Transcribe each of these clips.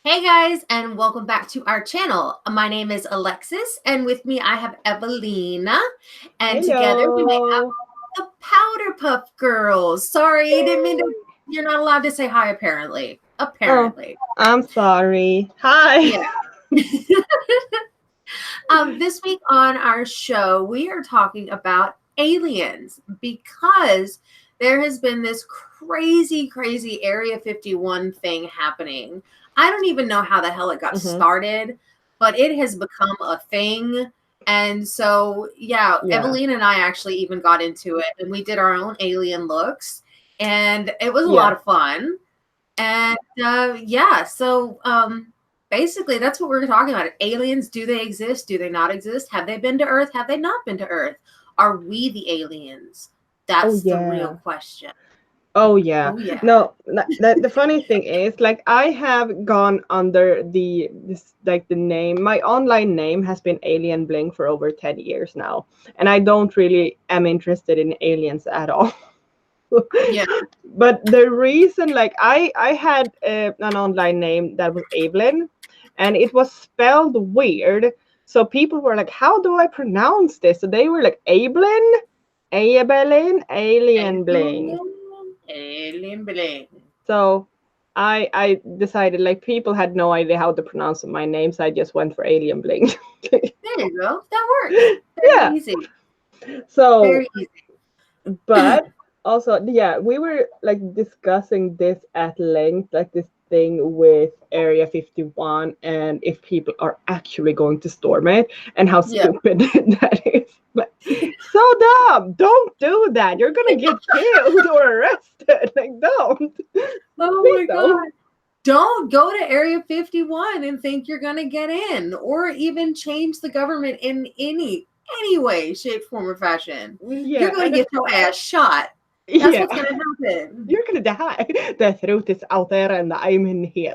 Hey guys, and welcome back to our channel. My name is Alexis, and with me I have Evelina, and together we make up Hello. the Powder Puff Girls. Sorry, didn't mean to. You're not allowed to say hi, apparently. Oh, Apparently. I'm sorry. Hi. Yeah. This week on our show, we are talking about aliens because there has been this crazy Area 51 thing happening. I don't even know how the hell it got hmm started, but it has become a thing. And so, yeah, Yeah. Evelyn and I actually even got into it and we did our own alien looks, and it was a lot Yeah. of fun. And basically that's what we're talking about. Aliens, do they exist? Do they not exist? Have they been to Earth? Have they not been to Earth? Are we the aliens? Oh That's the real yeah. question. Oh yeah. Oh yeah. No, the funny thing is, like, I have gone under this, like, the name. My online name has been Alien Bling for over 10 years now, and I don't really am interested in aliens at all. Yeah. But the reason, like, I had an online name that was Evelyn, and it was spelled weird. So people were like, "How do I pronounce this?" So they were like, "Ablin, Aebelin, Alien Bling." Alien bling. So I decided, like, people had no idea how to pronounce my name, so I just went for Alien Bling. There you go. That works. Very Yeah. easy. So Very easy. but also, yeah, we were like discussing this at length, like this thing with Area 51, and if people are actually going to storm it, and how Yeah. stupid that is. Like, so dumb. Don't do that. You're gonna get killed or arrested. Like, don't. Oh Please my don't. god. Don't go to Area 51 and think you're going to get in, or even change the government in any way, shape, form, or fashion. You're Yeah, going and to get your ass shot. That's yeah, what's going to happen. you're gonna die. The truth is out there, and I'm in here.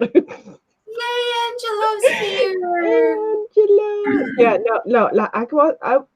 Yay, Angelo's here. Angela. Yeah, no. Like,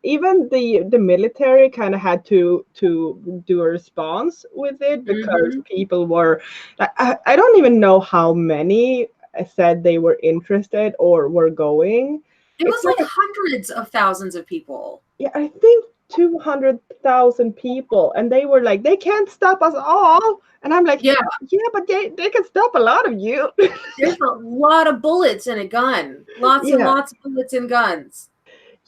even the military kind of had to do a response with it, because Hmm. people were like, I don't even know how many said they were interested or were going. It It's was like like, hundreds of thousands of people. yeah, I think 200,000 people, and they were like, they can't stop us all. And I'm like, Yeah, yeah, but they can stop a lot of you. there's a lot of bullets in a gun. Lots and Yeah. lots of bullets in guns.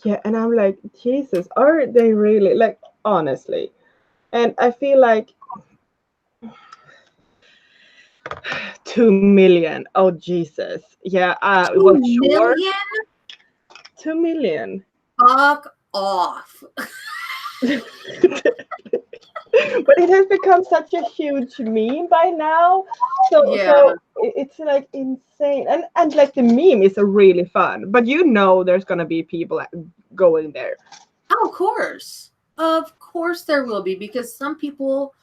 Yeah, and I'm like, Jesus, are they really, like, honestly? And I feel like 2 million. Oh Jesus. Yeah, well, 2 sure. million? 2 million. Fuck off. But it has become such a huge meme by now. So Yeah. it's like insane. And like, the meme is really fun. But there's gonna be people going there. Oh, of course. Of course there will be, because some people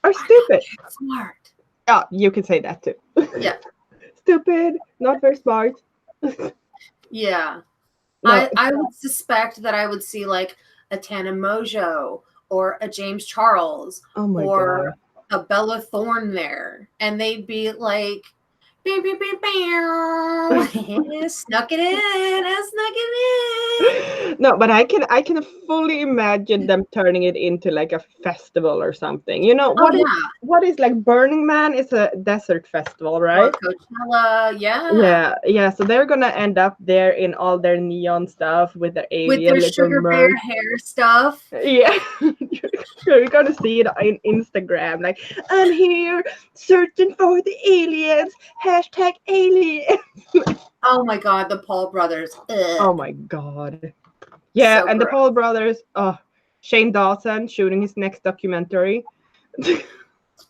Are are not stupid. very smart. Oh, you can say that too. Yeah. Stupid, not very smart. Yeah. No. I would suspect that I would see like a Tana Mojo or a James Charles Oh my or god. a Bella Thorne there, and they'd be like, beep, beep, beep, beep. Snuck it in. I snuck it in. No, but I can fully imagine them turning it into like a festival or something. Oh, What is yeah. like Burning Man is a desert festival, Or right? Coachella. Yeah. Yeah, yeah. So they're gonna end up there in all their neon stuff with their With alien their little sugar bear merch. hair stuff. Yeah, you're gonna see it in Instagram. Like, I'm here searching for the aliens. Hashtag alien. Oh my God, the Paul brothers. Ugh. Oh my god. Yeah, So and the gross. Paul brothers. Oh, Shane Dawson shooting his next documentary.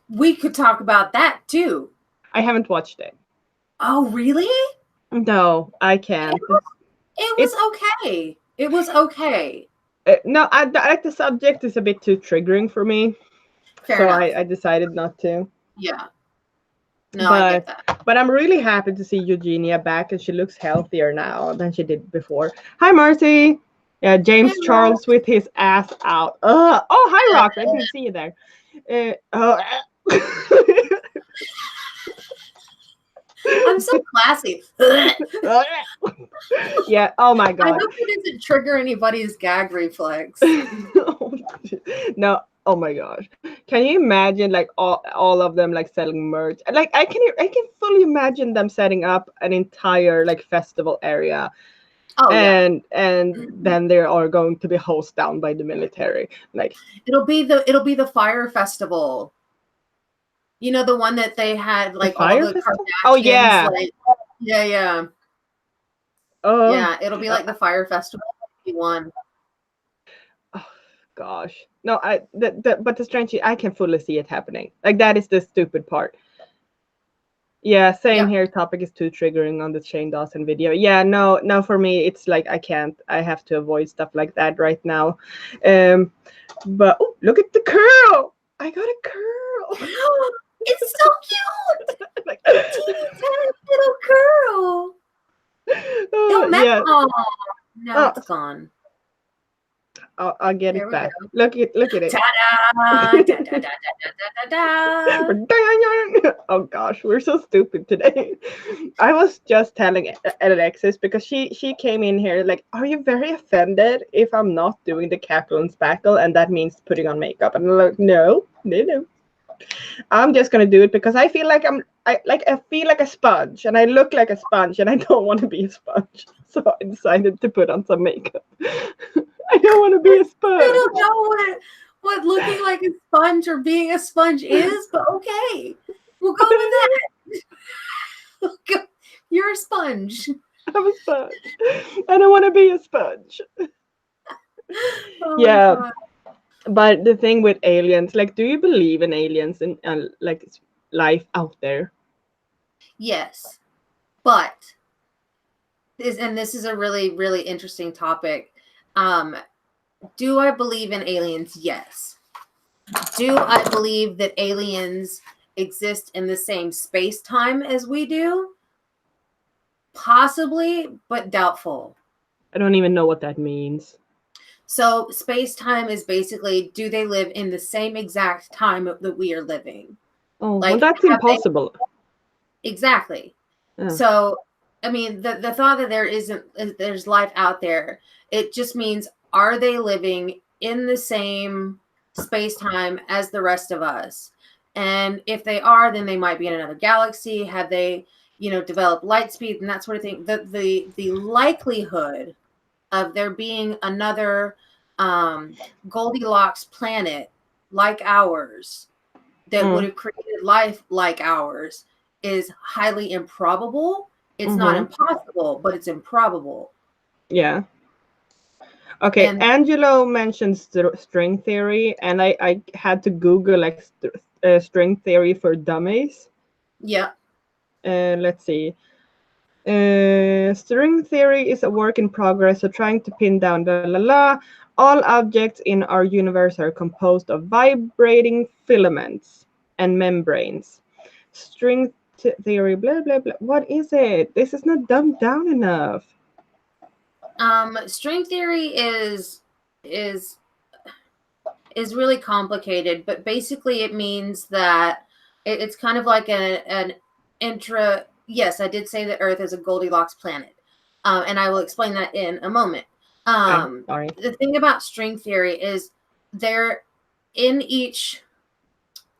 We could talk about that too. I haven't watched it. Oh, really? No, I It can't. was, it It's was okay. It was okay. no, like, the subject is a bit too triggering for me, Fair so enough. I decided not to. Yeah. No, I get But that. I'm really happy to see Eugenia back, and she looks healthier now than she did before. Hi, Marcy. Yeah, Hey, James Rob. Charles with his ass out. Oh, hi, Rock. I didn't see you there. Oh. I'm so classy. Yeah. Oh my I God. hope it doesn't trigger anybody's gag reflex. No. Oh my gosh. Can you imagine like all of them like selling merch? Like I can fully imagine them setting up an entire like festival area. Oh yeah. And then they are going to be hosed down by the military. Like It'll be the fire festival. You know, the one that they had like all fire the festival? Kardashians. Oh yeah. Like, yeah. Oh, Yeah, it'll be like the fire festival one. oh gosh. No, but the strange I can fully see it happening. Like that is the stupid part. Yeah, same Yep. here. Topic is too triggering on the Shane Dawson video. Yeah, no, for me it's like I can't. I have to avoid stuff like that right now. But oh, look at the curl. I got a curl. It's so cute. Like, Teeny tiny little curl. oh, yeah. Oh, no, Oh. it's gone. I'll get There it we back. go. Look at it. Ta-da! Da-da-da-da-da-da-da. Oh gosh, we're so stupid today. I was just telling Alexis because she came in here like, are you very offended if I'm not doing the cackle and spackle and that means putting on makeup? And I'm like, no. I'm just gonna do it because I feel like I feel like a sponge and I look like a sponge and I don't want to be a sponge. So I decided to put on some makeup. I don't want to be a sponge. I don't know what looking like a sponge or being a sponge is, but okay. We'll go with that. You're a sponge. I'm a sponge. I don't want to be a sponge. Oh Yeah. my God. But the thing with aliens, like, do you believe in aliens and like life out there? Yes, but this is a really, really interesting topic. Do I believe in aliens? Yes. Do I believe that aliens exist in the same space-time as we do? Possibly, but doubtful. I don't even know what that means. So space-time is basically, do they live in the same exact time that we are living? Oh, Like, well, that's impossible. Exactly. Yeah. So, I mean, the thought that there's life out there, it just means, are they living in the same space-time as the rest of us? And if they are, then they might be in another galaxy. Have they, developed light speed and that sort of thing? The likelihood of there being another Goldilocks planet like ours that would have created life like ours is highly improbable. It's not impossible, but it's improbable. Yeah. Okay, And Angelo mentioned string theory, and I had to Google like string theory for dummies. yeah. Let's see. String theory is a work in progress, so trying to pin down all objects in our universe are composed of vibrating filaments and membranes. String theory, blah blah blah. What is it? This is not dumbed down enough. String theory is really complicated, but basically it means that it's kind of like an intra. Yes, I did say that Earth is a Goldilocks planet, and I will explain that in a moment. Sorry. The thing about string theory is they're in each.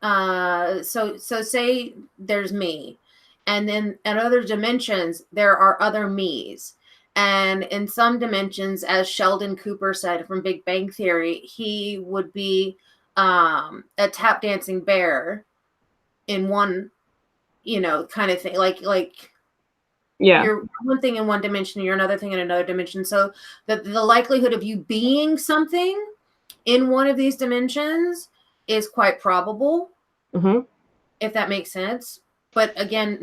So say there's me, and then at other dimensions there are other me's. And in some dimensions, as Sheldon Cooper said from Big Bang Theory, he would be a tap dancing bear in one, kind of thing. Like Yeah. you're one thing in one dimension, you're another thing in another dimension. So the likelihood of you being something in one of these dimensions is quite probable, if that makes sense. But again,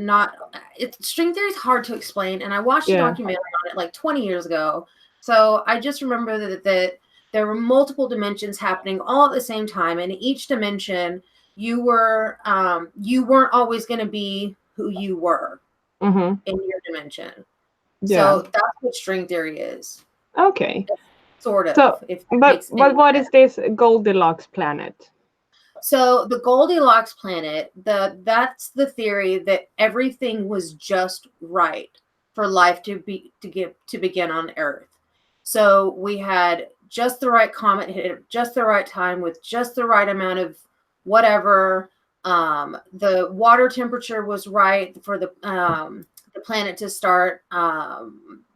string theory is hard to explain. And I watched a documentary on it like 20 years ago. So I just remember that there were multiple dimensions happening all at the same time. And in each dimension, you weren't always going to be who you were in your dimension. Yeah. So that's what string theory is. Okay. Sort of. So, but what is this Goldilocks planet? So the Goldilocks planet, that's the theory that everything was just right for life to begin on Earth. So we had just the right comet hit at just the right time with just the right amount of whatever. The water temperature was right for the planet to start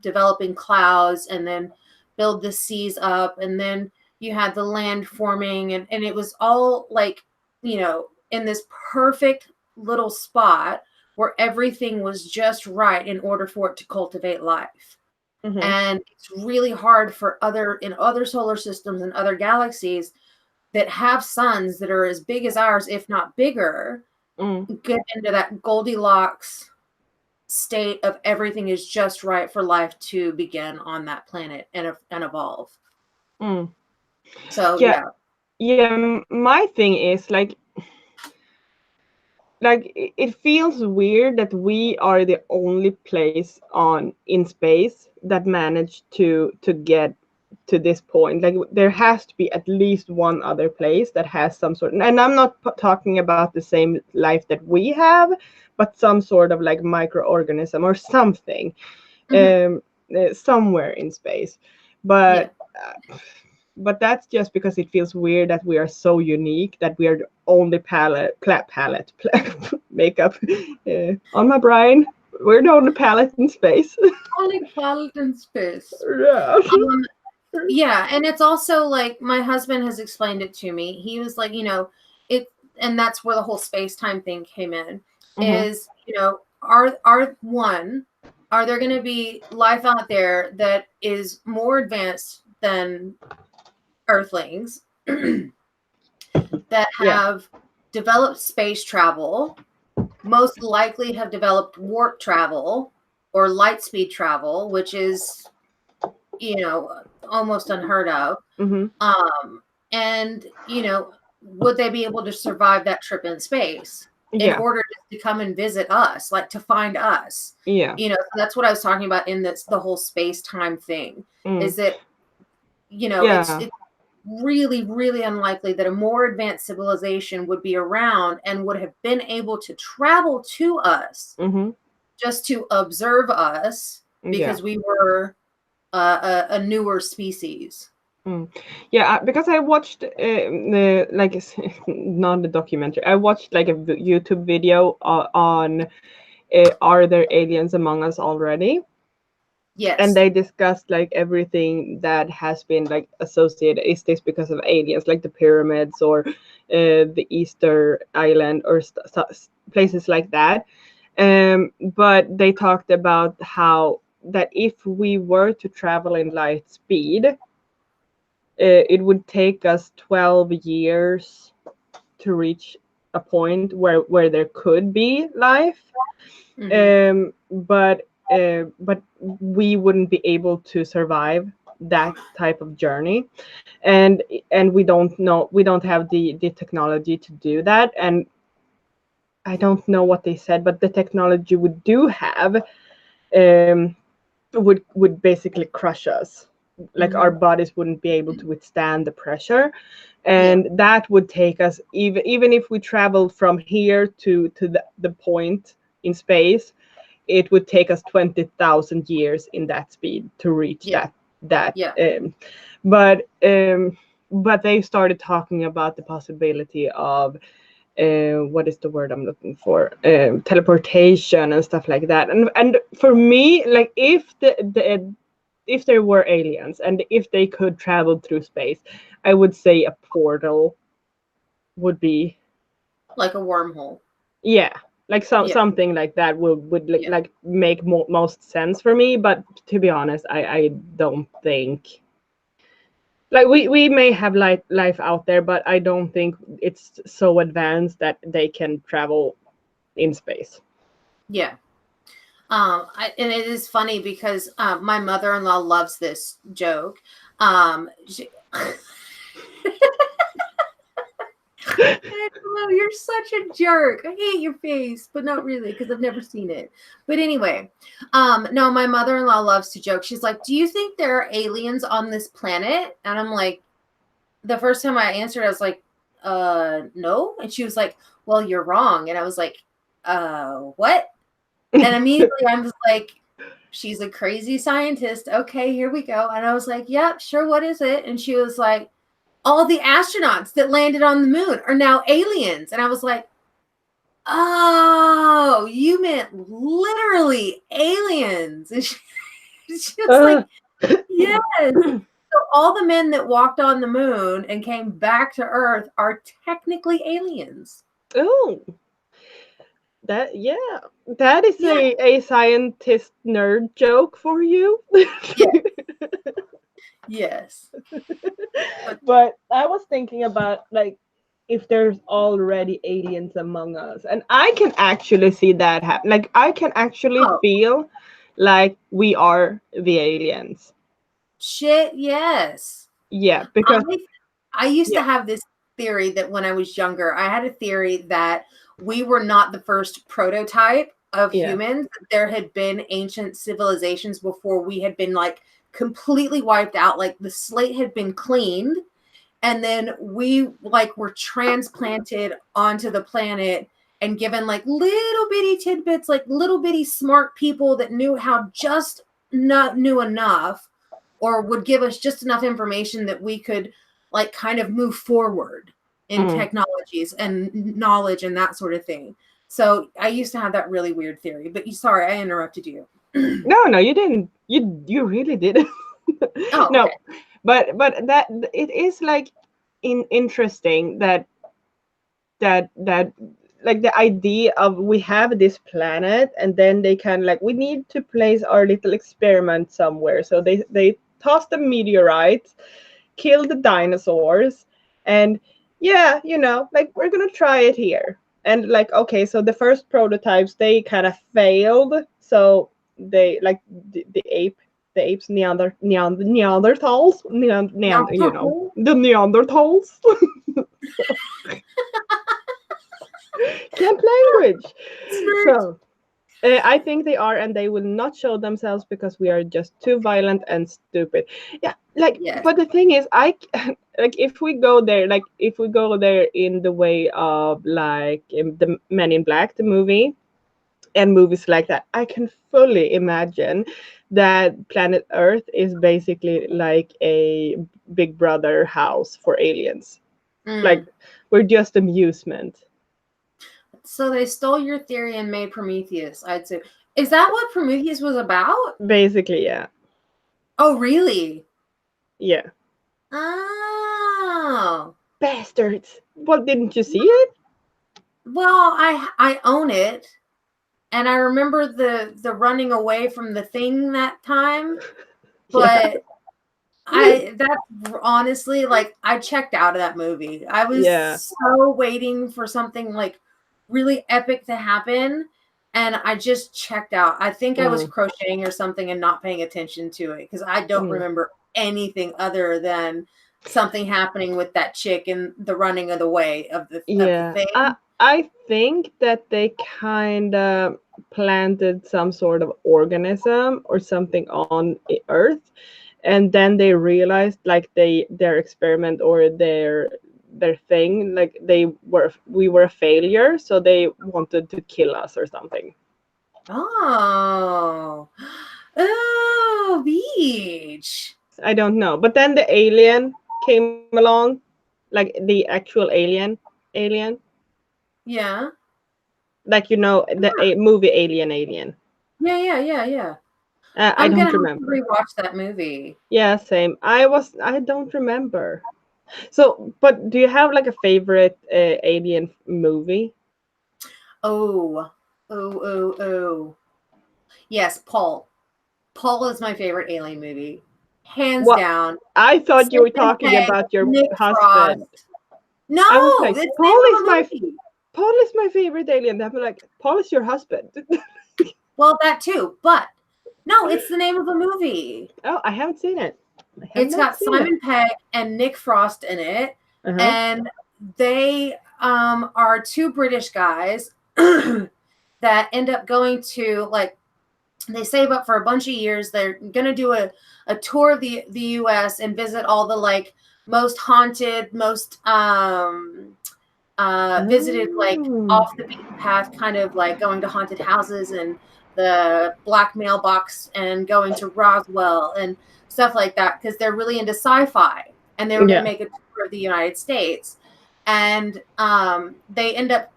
developing clouds and then build the seas up, and then you had the land forming, and it was all like, in this perfect little spot where everything was just right in order for it to cultivate life. Mm-hmm. And it's really hard for other solar systems and other galaxies that have suns that are as big as ours, if not bigger, get into that Goldilocks state of everything is just right for life to begin on that planet and evolve. So yeah, my thing is like it feels weird that we are the only place in space that managed to get to this point. Like there has to be at least one other place that has some sort, and I'm not talking about the same life that we have, but some sort of like microorganism or something, somewhere in space. But that's just because it feels weird that we are so unique, that we are the only makeup on my brain. We're the only palette in space. Only palette in space. Yeah. Yeah, and it's also like my husband has explained it to me. He was like, it, and that's where the whole space-time thing came in. Is, are there going to be life out there that is more advanced than Earthlings that have developed space travel, most likely have developed warp travel or light speed travel, which is, almost unheard of. And, would they be able to survive that trip in space in order to come and visit us, like to find us? So that's what I was talking about in the whole space-time thing, is that, it's really, really unlikely that a more advanced civilization would be around and would have been able to travel to us just to observe us because we were a newer species. Yeah, because I watched not the documentary. I watched like a YouTube video on are there aliens among us already? Yes. And they discussed like everything that has been like associated. Is this because of aliens, like the pyramids or the Easter Island or places like that? But they talked about how that if we were to travel in light speed, it would take us 12 years to reach a point where there could be life. But we wouldn't be able to survive that type of journey, and we don't have the technology to do that. And I don't know what they said, but the technology we do have would basically crush us. Like our bodies wouldn't be able to withstand the pressure, and that would take us, even if we traveled from here to the point in space, it would take us 20,000 years in that speed to reach that. But they started talking about the possibility of what is the word I'm looking for? Teleportation and stuff like that. And for me, like if if there were aliens and if they could travel through space, I would say a portal would be like a wormhole. Yeah, like something like that would like make most sense for me. But to be honest, I don't think. Like we may have life out there, but I don't think it's so advanced that they can travel in space. Yeah. And it is funny because my mother-in-law loves this joke. You're such a jerk. I hate your face, but not really because I've never seen it. But anyway, no, my mother-in-law loves to joke. She's like, "Do you think there are aliens on this planet?" And I'm like, the first time I answered, I was like, no. And she was like, well, you're wrong. And I was like, what? And immediately I was like, she's a crazy scientist. Okay, here we go. And I was like, yep, sure. What is it? And she was like, all the astronauts that landed on the moon are now aliens. And I was like, oh, you meant literally aliens. And she was like, yes. So all the men that walked on the moon and came back to Earth are technically aliens. Oh, that is a scientist nerd joke for you. Yes. But I was thinking about like if there's already aliens among us, and I can actually see that happen. Like I can actually feel like we are the aliens. Shit, yes. Yeah, because I used to have this theory that when I was younger, I had a theory that we were not the first prototype of humans. There had been ancient civilizations before we had been like completely wiped out. Like the slate had been cleaned, and then we like were transplanted onto the planet and given like little bitty tidbits, like little bitty smart people that knew how just not knew enough or would give us just enough information that we could like kind of move forward in technologies and knowledge and that sort of thing. So I used to have that really weird theory, but sorry, I interrupted you. No, you didn't. You really didn't. Oh, no, okay. but that it is like interesting that like the idea of we have this planet and then they can like we need to place our little experiment somewhere, so they toss the meteorites, kill the dinosaurs, and like we're gonna try it here. And like okay, so the first prototypes they kind of failed, so they like the apes Neanderthals the Neanderthals can't language. So I think they are, and they will not show themselves because we are just too violent and stupid. Yeah, like, but the thing is, like, if we go there, in the way of like in the Men in Black, the movie, and movies like that, I can fully imagine that planet Earth is basically like a Big Brother house for aliens. Like, we're just amusement. So they stole your theory and made Prometheus, I'd say. Is that what Prometheus was about? Basically, yeah. Oh, really? Yeah. Oh. Bastards. What, didn't you see it? Well, I own it. And I remember the running away from the thing that time. But that's honestly like I checked out of that movie. I was so waiting for something like really epic to happen, and I just checked out. I think I was crocheting or something and not paying attention to it because I don't remember anything other than something happening with that chick and the running of the way of the thing. I think that they kind of planted some sort of organism or something on Earth, and then they realized like their experiment or their thing, like we were a failure, so they wanted to kill us or something. Oh, beach. I don't know, but then the alien came along, like the actual alien. Yeah. Like the movie Alien. Yeah. I don't remember. Rewatch that movie. Yeah, same. I don't remember. So, but do you have like a favorite alien movie? Oh. Yes, Paul. Paul is my favorite alien movie. Hands down. I thought you were talking about your husband. No, I was like, Paul is my favorite alien. I'm like, Paul is your husband. Well, that too, but no, it's the name of the movie. Oh, I haven't seen it. It's got Simon Pegg and Nick Frost in it, and they are two British guys that end up going to like they save up for a bunch of years. They're gonna do a tour of the US and visit all the like most haunted, most visited, like Oh. off the beaten path, kind of like going to haunted houses and the black mailbox and going to Roswell and stuff like that, because they're really into sci-fi and they were going to Yeah. make a tour of the United States. And they end up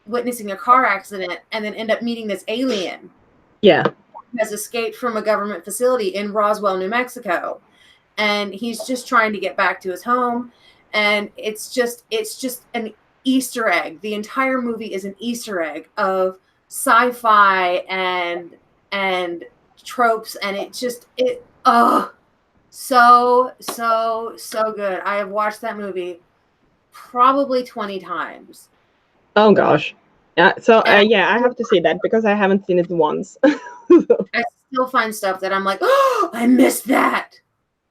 witnessing a car accident and then end up meeting this alien Yeah. who has escaped from a government facility in Roswell, New Mexico. And he's just trying to get back to his home. And it's just an Easter egg. The entire movie is an Easter egg of sci-fi and tropes, and so good. I have watched that movie probably 20 times. Oh gosh. Yeah. So And yeah, I have to see that because I haven't seen it once. I still find stuff that I'm like, oh, I missed that.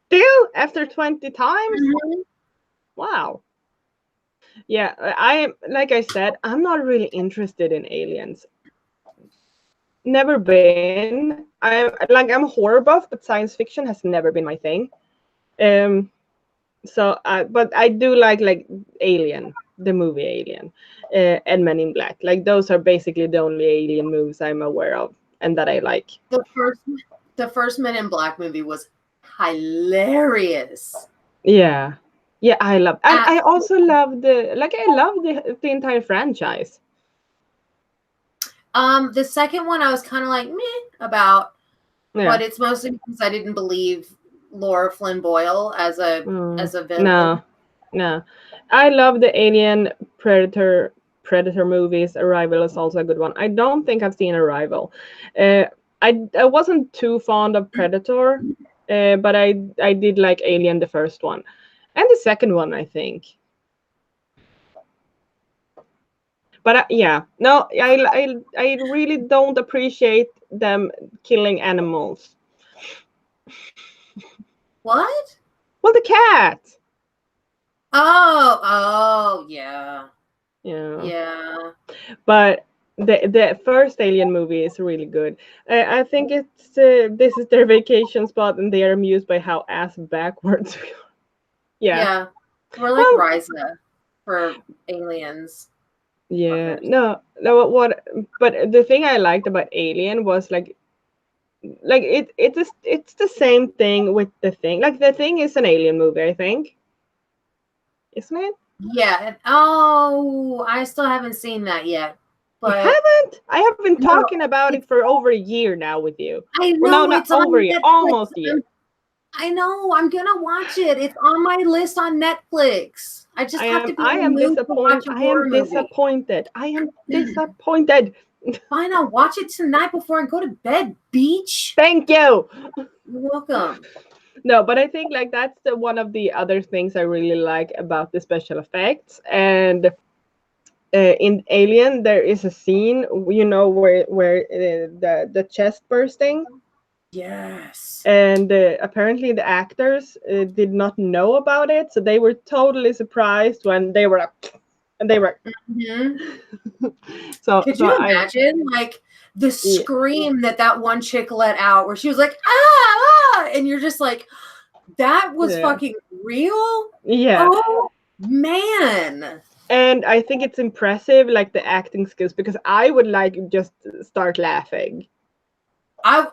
Still after 20 times? Mm-hmm. Wow. Yeah, I like I said, I'm not really interested in aliens. Never been. I'm a horror buff, but science fiction has never been my thing. Um, so but I do like Alien, the movie Alien, and Men in Black. Like those are basically the only alien movies I'm aware of and that I like. The first Men in Black movie was hilarious. Yeah. Yeah, I love, and I Absolutely. also love the entire franchise. The second one I was kind of like meh about, Yeah. but it's mostly because I didn't believe Laura Flynn Boyle as a villain. No. I love the Alien Predator movies. Arrival is also a good one. I don't think I've seen Arrival. Uh, I wasn't too fond of Predator, but I did like Alien the first one, and the second one I think. But yeah, no, I really don't appreciate them killing animals. What? Well, the cat. Oh, yeah. Yeah. Yeah. But the first Alien movie is really good. I think it's this is their vacation spot, and they are amused by how ass backwards we are. Yeah. Yeah. We're like Well, Risa for aliens. yeah. Fuckers. No. But the thing I liked about Alien was like it's the same thing with the thing. Like the thing is an alien movie, I think, isn't it? Yeah. Oh, I still haven't seen that yet. You But haven't? I have been no, talking about it for over a year now with you. I Well, no, know not it's over a on year, Netflix. almost a year. I know. I'm gonna watch it. It's on my list on Netflix. I just have to be I in the am mood to watch disappointed. a I am horror movie. disappointed. I am disappointed. Fine, I'll watch it tonight before I go to bed, beach. Thank you. You're welcome. No, but I think like that's one of the other things I really like about the special effects. And in Alien, there is a scene, where the chest bursting. Yes. And apparently the actors did not know about it, so they were totally surprised when they were like, and they were Mm-hmm. so Could so you I imagine like the yeah, scream that one chick let out where she was like, ah, and you're just like, that was yeah. fucking real? Yeah. Oh, man. And I think it's impressive, like the acting skills, because I would like just start laughing.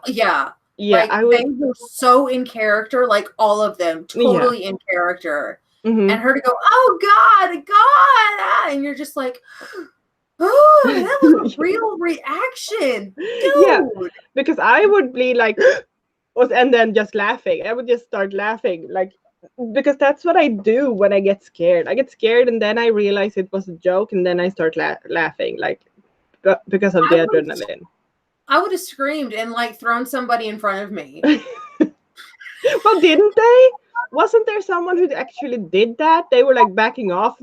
Yeah. Yeah, Like I they would. were so in character, like all of them, Yeah. totally in character. Mm-hmm. And her to go, oh God, ah, and you're just like, oh, that was a real reaction, dude. Yeah, because I would be like, and then just laughing. I would just start laughing, like, because that's what I do when I get scared. I get scared, and then I realize it was a joke, and then I start laughing, like, because of the adrenaline. I would have screamed and like thrown somebody in front of me. Well, didn't they? Wasn't there someone who actually did that? They were like backing off,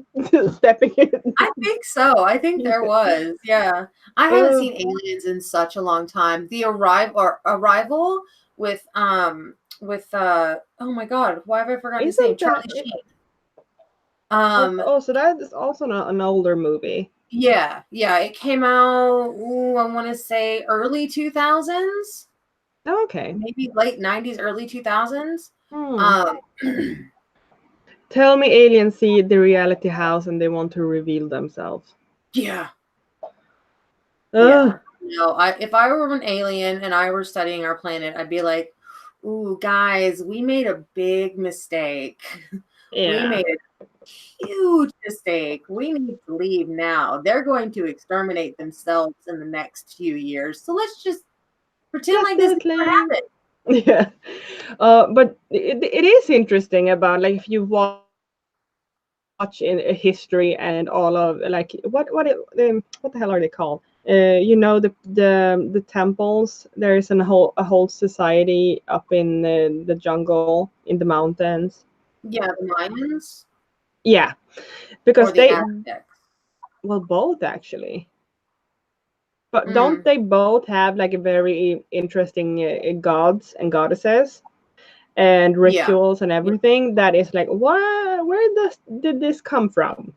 stepping in. I think so. I think there was. Yeah. I haven't seen Aliens in such a long time. The Arrival with oh my God, why have I forgotten his name? Charlie Sheen. So that is also an older movie. Yeah, it came out, I want to say early 2000s. Okay. Maybe late 90s, early 2000s. Tell me aliens see the reality house and they want to reveal themselves. Yeah. Ugh. Yeah. No, if I were an alien and I were studying our planet, I'd be like, ooh, guys, we made a big mistake. We Yeah. made a huge mistake. We need to leave now. They're going to exterminate themselves in the next few years. So let's just pretend Let's like do this it, never Lynn. happened. Yeah. But it is interesting about like if you watch in history and all of like what the hell are they called? The temples. There is a whole society up in the jungle in the mountains. Yeah, the Mayans Yeah, or because the they Aztecs. well both actually. But don't Mm, they both have like a very interesting gods and goddesses and yeah. rituals and Yeah. everything that is like, what? Where did this come from?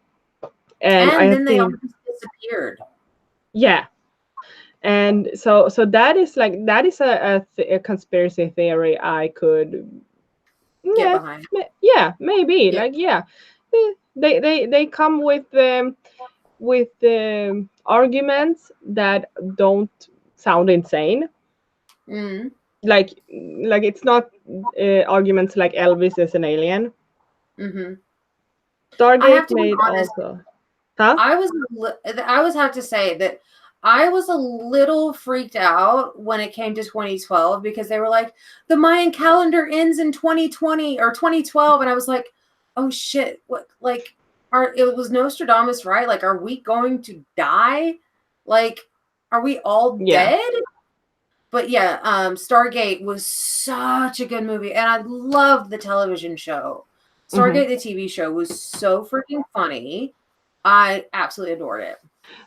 And And I then they all think, just disappeared. yeah. And so that is like that is a conspiracy theory I could, Get yeah, behind. yeah, maybe Yeah. like, yeah. They come with arguments that don't sound insane. Mm, Like it's not arguments like Elvis is an alien. hmm I have Stargate to be made honest. also, huh? I was have to say that I was a little freaked out when it came to 2012 because they were like, the Mayan calendar ends in 2020 or 2012. And I was like, oh shit, what, like, it was Nostradamus, right? Like, are we going to die? Like, are we all Yeah. dead? But yeah, Stargate was such a good movie, and I loved the television show. Hmm. Stargate, the TV show, was so freaking funny. I absolutely adored it.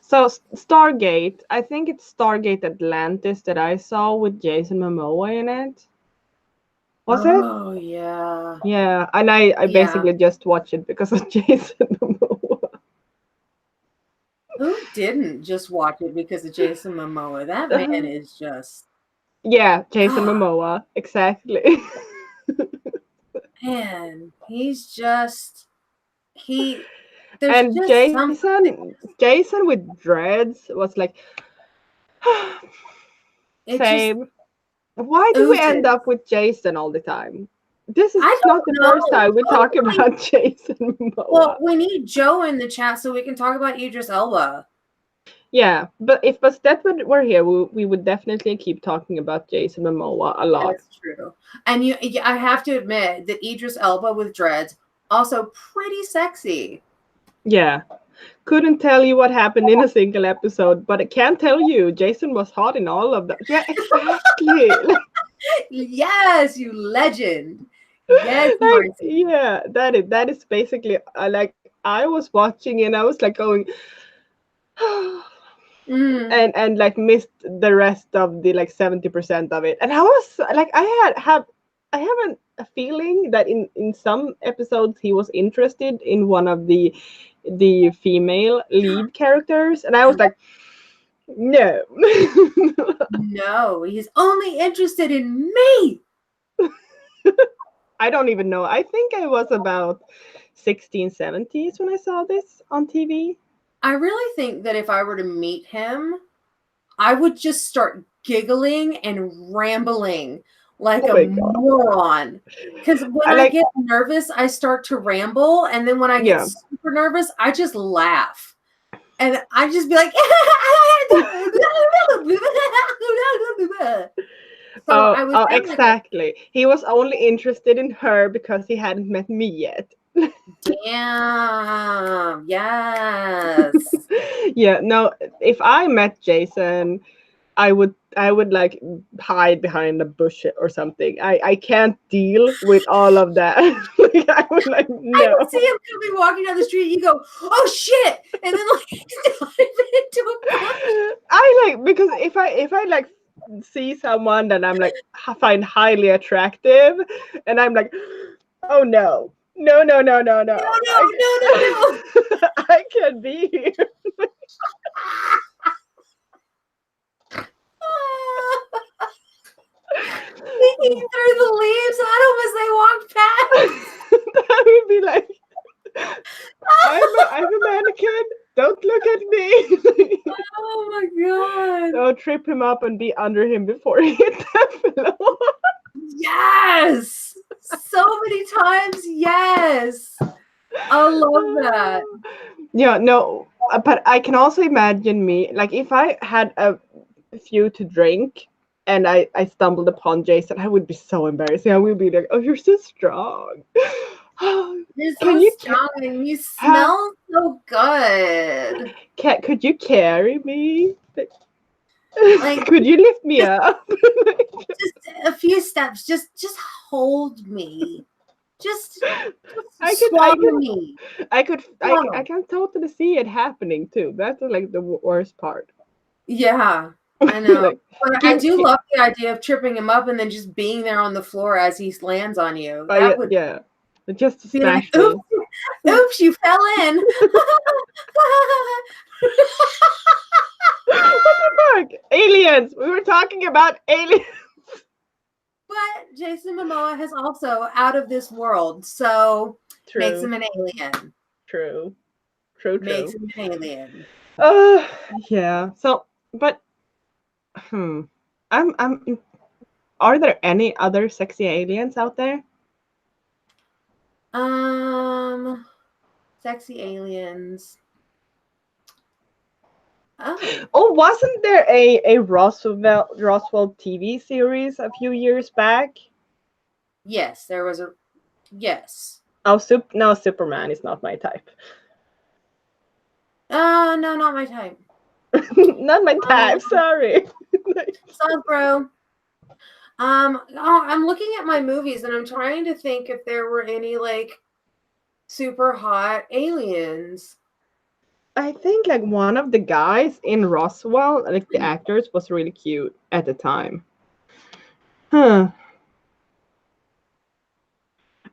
So Stargate, I think it's Stargate Atlantis that I saw with Jason Momoa in it. Was it? Oh yeah, Yeah, and I yeah. basically just watched it because of Jason Momoa. Who didn't just watch it because of Jason Momoa? That man is just Yeah, Jason Momoa, exactly. man. He's just he. There's And just something. Jason with dreads was like, It just same. Why do we end oozes. up with Jason all the time? This is I not the don't first know. time we talk about Jason Well, Momoa. we need Joe in the chat so we can talk about Idris Elba. Yeah, but if Bastet were here, we would definitely keep talking about Jason Momoa a lot. That's true. And I have to admit that Idris Elba with dreads also pretty sexy. Yeah. Couldn't tell you what happened in a single episode, but I can tell you Jason was hot in all of that. Yeah, exactly. Yes, you legend. Yes, Like, Marcy. yeah, that is basically like I was watching and I was like going Mm. and like missed the rest of the like 70% of it. And I was like I have a feeling that in some episodes he was interested in one of the female lead characters, and I was like, no. No, he's only interested in me. I don't even know. I think I was about 16, 17s when I saw this on TV. I really think that if I were to meet him, I would just start giggling and rambling like Oh a my god. moron. Because when I I like, get nervous, I start to ramble. And then when I get yeah. super nervous, I just laugh. And I just be like, so Oh, I would oh, definitely, exactly. He was only interested in her because he hadn't met me yet. damn, yes. Yeah, no, if I met Jason, I would like hide behind a bush or something. I can't deal with all of that. Like, I would like I no. would see him coming walking down the street. You go, oh shit, and then like dive into a bush. I like because if I like see someone that I'm like find highly attractive, and I'm like, oh no, no, no, no, no, No, no, no, no, no, no. I can't be here. Peeking through the leaves at them as they walked past. That would be like naked. Don't look at me. Oh my god. So trip him up and be under him before he hit the floor. Yes. So many times, yes. I love that. Yeah, no, but I can also imagine me, like if I had a few to drink and I stumbled upon Jason, I would be so embarrassed. I would be like, "Oh, you're so strong. You're Can so you strong and you have smell so good. could you carry me? Like Could you lift me just, up?" just a few steps. Just hold me. Just I could, I swallow could, me. I Swallow. can totally see it happening too. That's like the worst part. Yeah, I know. Like, But I do love the idea of tripping him up and then just being there on the floor as he lands on you. yeah, That would yeah, just to be like, smash me. oops, oops, you fell in. What the fuck? Aliens. We were talking about aliens. But Jason Momoa has also out of this world, so makes True. him an alien. True. True. Makes True. him an alien. Uh, yeah. So, but, I'm. Are there any other sexy aliens out there? Sexy aliens. Oh, Oh, wasn't there a Roswell TV series a few years back? yes, there was a yes. Oh, no, Superman is not my type. No, not my type. Not my type. Sorry. Sounds bro. I'm looking at my movies and I'm trying to think if there were any like super hot aliens. I think like one of the guys in Roswell, like the actors, was really cute at the time. Huh.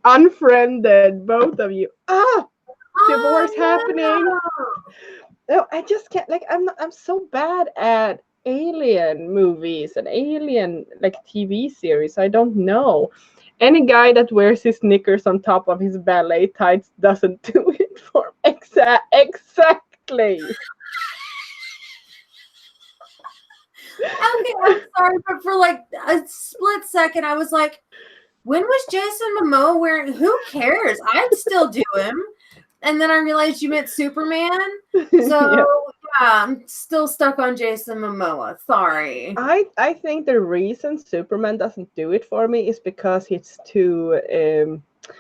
Unfriended, both of you. Ah, divorce happening. No, I just can't. Like, I'm so bad at alien movies and alien like TV series. I don't know. Any guy that wears his knickers on top of his ballet tights doesn't do it for exactly. Okay, I'm sorry, but for like a split second, I was like, when was Jason Momoa wearing? Who cares? I'd still do him. And then I realized you meant Superman. So Yeah. I'm still stuck on Jason Momoa. Sorry. I think the reason Superman doesn't do it for me is because he's too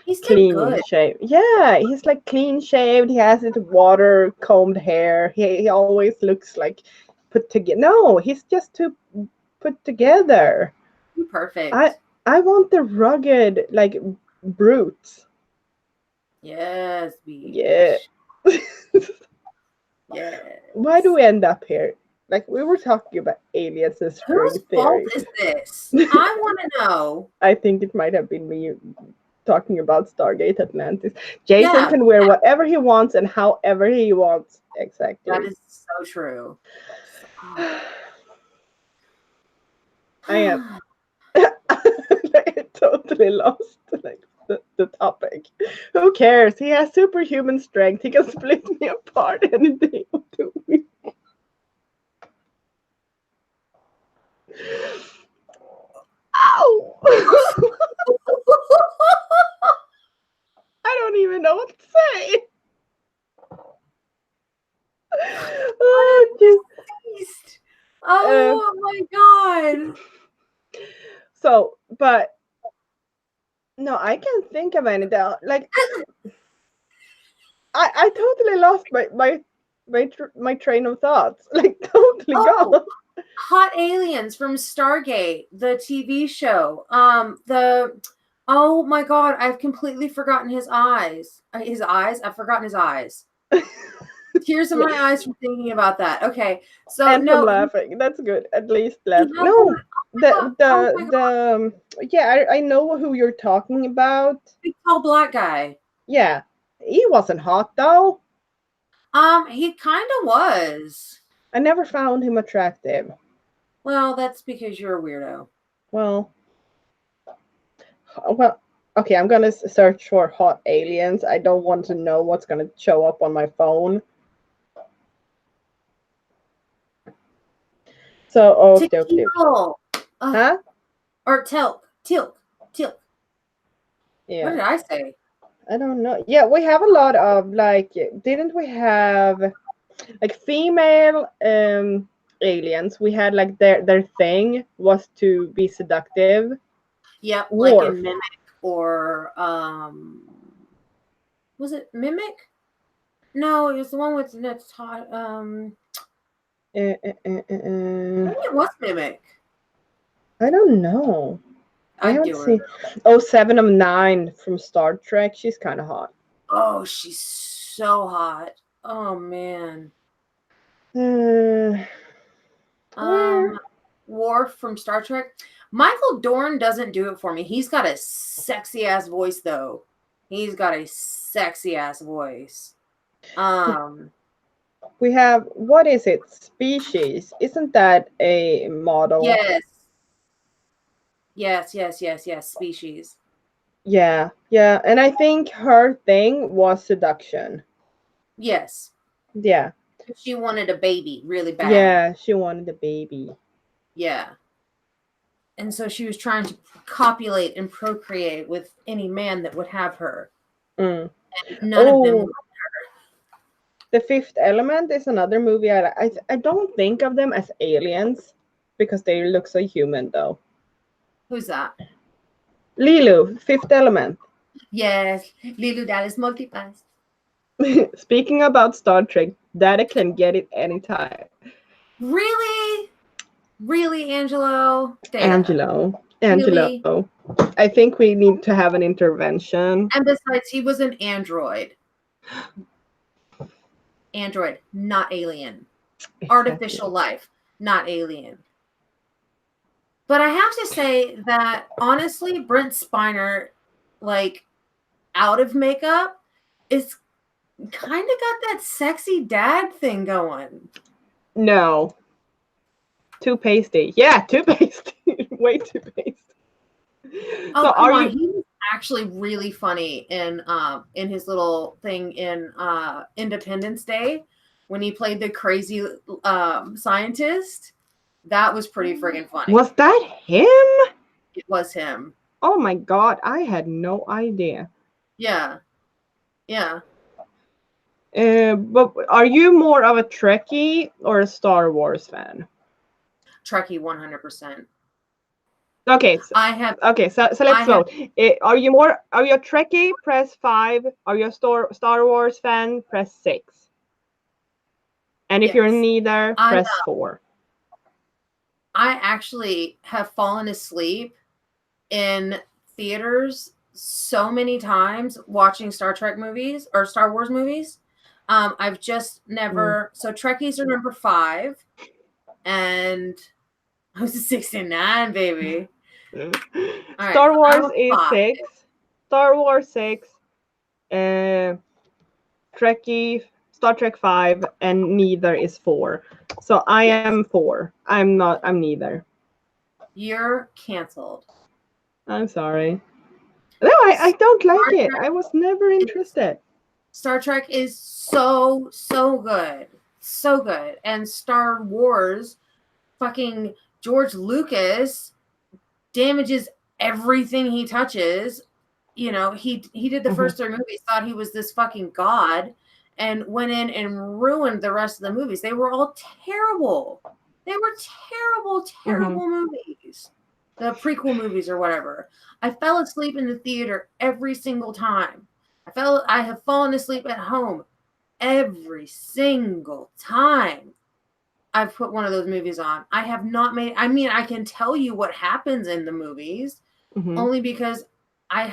He's too clean good. shaved. Yeah, he's like clean shaved. He has his water combed hair. He always looks like put together. No, he's just too put together. Perfect. I want the rugged like brutes. Yes, beach. Yeah. Yes. Why do we end up here? Like we were talking about aliens and string Whose fault theory. is this? I want to know. I think it might have been me talking about Stargate Atlantis. Jason Yeah, can wear whatever he wants and however he wants. Exactly. that is so true. I am I totally lost like the topic. Who cares? He has superhuman strength. He can split me apart any day of the week. Ow! I don't even know what to say. Oh, geez. Oh my god. So, but no, I can't think of any that like I totally lost my train of thoughts. Like totally gone. Hot aliens from Stargate, the TV show. Oh my god, I've completely forgotten his eyes. His eyes? I've forgotten his eyes. Tears in my eyes from thinking about that. Okay, so And no, from laughing. That's good. At least laughing. no, No, oh my god, yeah, I know who you're talking about. big tall black guy. Yeah, he wasn't hot though. He kind of was. I never found him attractive. Well, that's because you're a weirdo. Well, okay, I'm gonna search for hot aliens. I don't want to know what's gonna show up on my phone. So okay. Tequila. Huh? Or Tilk. What Yeah. did I say? I don't know. Yeah, we have a lot of like, didn't we have like female aliens? We had like their thing was to be seductive. Yep, like Worf. in Mimic or was it Mimic? No, it was the one with that's hot. Uh, uh, uh, uh, Maybe it was Mimic. I don't know. I I haven't do seen. remember. Oh, 7 of 9 from Star Trek. She's kind of hot. Oh, she's so hot. Oh man. Uh, where? Worf from Star Trek. Michael Dorn doesn't do it for me. He's got a sexy ass voice though. He's got a sexy ass voice. We have, what is it? Species. Isn't that a model? Yes. Species. Yeah, yeah. And I think her thing was seduction. Yes. Yeah. She wanted a baby really bad. Yeah, she wanted a baby. Yeah. And so she was trying to copulate and procreate with any man that would have her. Mm. And none of them. The Fifth Element is another movie. I don't think of them as aliens because they look so human though. Who's that? Lilu, Fifth Element. Yes, Lilu Dallas Multipass. Speaking about Star Trek, Data can get it anytime. Really? Really, Angelo? Data. Angelo. Really? I think we need to have an intervention. And besides, he was an android. Android, not alien. Exactly. Artificial life, not alien. But I have to say that honestly, Brent Spiner, like out of makeup, is kind of got that sexy dad thing going. No. Too pasty. Yeah, too pasty. Way too pasty. Oh, so come on. He was actually really funny in his little thing in Independence Day when he played the crazy scientist. That was pretty friggin' funny. Was that him? It was him. Oh my god, I had no idea. Yeah. Yeah. But are you more of a Trekkie or a Star Wars fan? Trekkie 100%. Okay, so, so let's vote. Are you a Trekkie? Press 5. Are you a Star Wars fan? Press 6. And if you're neither, press 4. I actually have fallen asleep in theaters so many times watching Star Trek movies or Star Wars movies. I've just never. So Trekkies are number 5, and I was a 69, baby. Right, Star Wars is 6. Star Wars 6. Trekkie, Star Trek 5, and neither is 4. So I am 4. I'm neither. You're canceled. I'm sorry. No, I don't like it. I was never interested. Star Trek is so good. So good. And Star Wars, fucking George Lucas damages everything he touches. You know, he did the first 3 movies, thought he was this fucking god, and went in and ruined the rest of the movies. They were all terrible. They were terrible movies. The prequel movies or whatever. I fell asleep in the theater every single time. I have fallen asleep at home every single time I've put one of those movies on. I have not made, I mean, I can tell you what happens in the movies only because I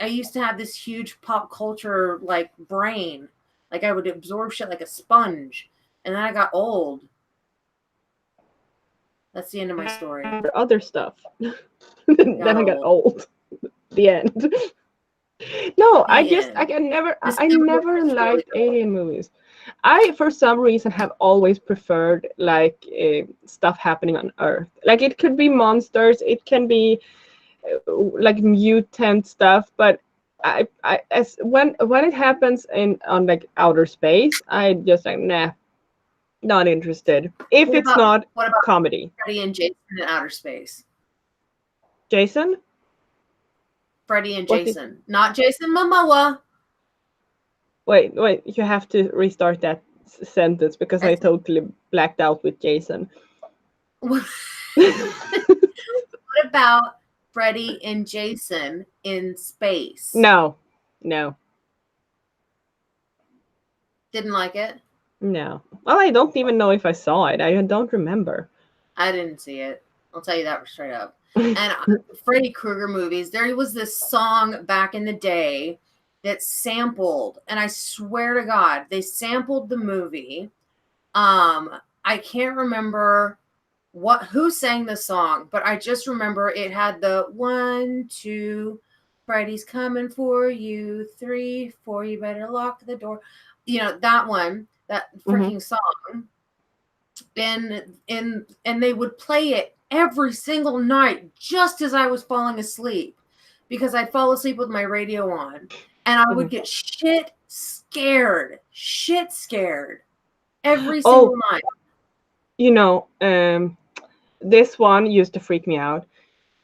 used to have this huge pop culture like brain. Like I would absorb shit like a sponge. And then I got old. That's the end of my story. Other stuff. Then I got old. The end. No, I never liked alien movies. I, for some reason, have always preferred like stuff happening on Earth. Like it could be monsters, it can be like mutant stuff, but when it happens on like outer space, I just like nah. Not interested. If What it's about not what about comedy. Freddy and Jason in outer space? Jason? Freddy and What did Jason, not Jason Momoa. wait, you have to restart that sentence because I That's- totally blacked out with Jason. What about Freddy and Jason in space? No. Didn't like it. Well, I don't even know if I saw it. I don't remember. I didn't see it. I'll tell you that straight up. And Freddy Krueger movies, there was this song back in the day that sampled, and I swear to God, they sampled the movie. I can't remember who sang the song, but I just remember it had the 1, 2, Freddy's coming for you, 3, 4, you better lock the door. You know, that one, that freaking song. And they would play it every single night just as I was falling asleep, because I'd fall asleep with my radio on, and I would get shit scared every single night. You know, this one used to freak me out.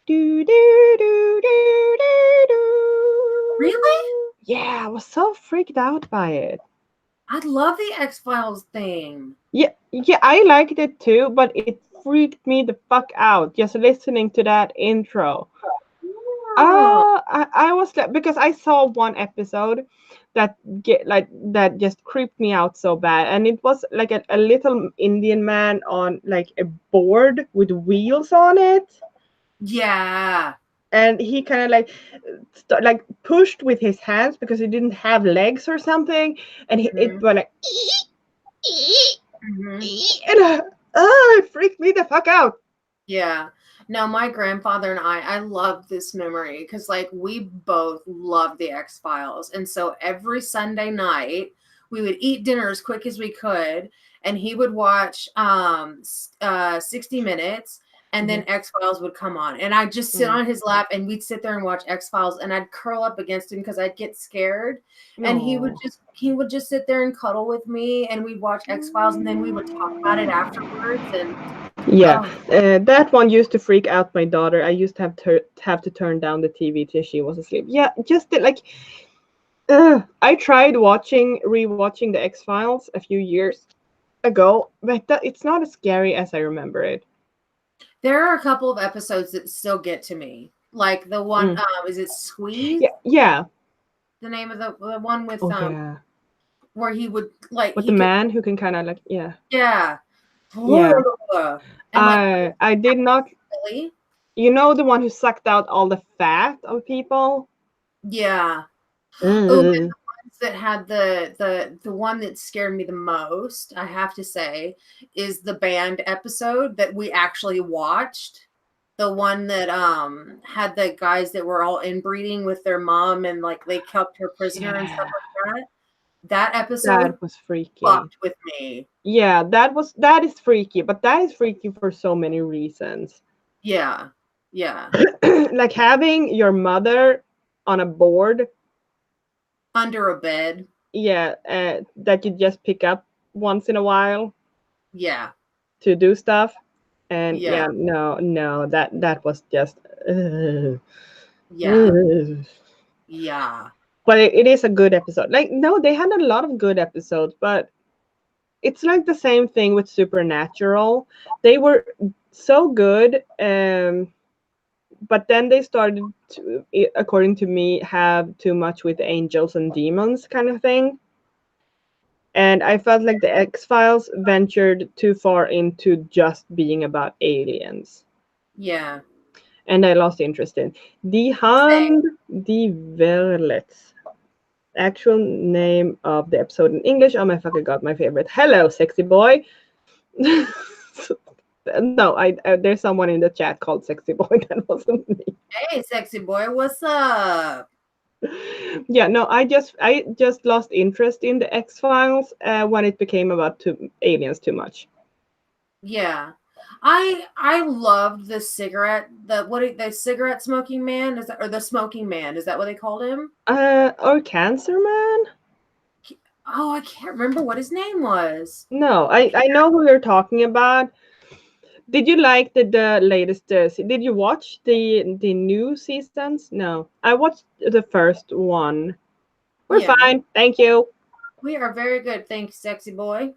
Do, do, do, do, do, do. Really? Yeah, I was so freaked out by it. I love the X-Files theme. Yeah, I liked it too, but it freaked me the fuck out just listening to that intro. I was like, because I saw one episode that just creeped me out so bad, and it was like a little Indian man on like a board with wheels on it. Yeah. And he kind of like pushed with his hands because he didn't have legs or something, and it went like and it freaked me the fuck out. Yeah. No, my grandfather and I love this memory because like we both love the X-Files. And so every Sunday night we would eat dinner as quick as we could, and he would watch 60 Minutes, and then X-Files would come on. And I'd just sit on his lap, and we'd sit there and watch X-Files, and I'd curl up against him because I'd get scared. And he would just sit there and cuddle with me, and we'd watch X-Files, and then we would talk about it afterwards. And that one used to freak out my daughter. I used to have to turn down the TV till she was asleep. Yeah, just like I tried rewatching the X-Files a few years ago, but it's not as scary as I remember it. There are a couple of episodes that still get to me, like the one. Is it Squeeze? Yeah. The name of the one with where he would like with the man who can kind of like yeah. And I did not really. You know, the one who sucked out all the fat of people. Yeah. Oh, and the ones that had the one that scared me the most, I have to say, is the band episode that we actually watched. The one that had the guys that were all inbreeding with their mom, and like they kept her prisoner and stuff like that. That episode was freaky. Fucked with me. Yeah, that is freaky, but that is freaky for so many reasons. Yeah. Like having your mother on a board under a bed. Yeah, that you just pick up once in a while. Yeah. To do stuff, and no, that was just. Yeah. But it is a good episode. Like, no, they had a lot of good episodes, but it's like the same thing with Supernatural. They were so good, but then they started to, according to me, have too much with angels and demons kind of thing. And I felt like the X-Files ventured too far into just being about aliens. Yeah. And I lost interest in Die Hand die Verletz. Actual name of the episode in English. Oh my fucking god, my favorite. Hello, sexy boy. No, there's someone in the chat called Sexy Boy. That wasn't me. Hey, sexy boy, what's up? Yeah, no, I just lost interest in the X-Files when it became about aliens too much. Yeah. I loved the cigarette, the cigarette smoking man, is that, or the smoking man, is that what they called him? Or Cancer Man? Oh, I can't remember what his name was. No, I know who you're talking about. Did you like the latest? Did you watch the new seasons? No, I watched the first one. We're Yeah, fine, thank you. we are very good. Thanks, sexy boy.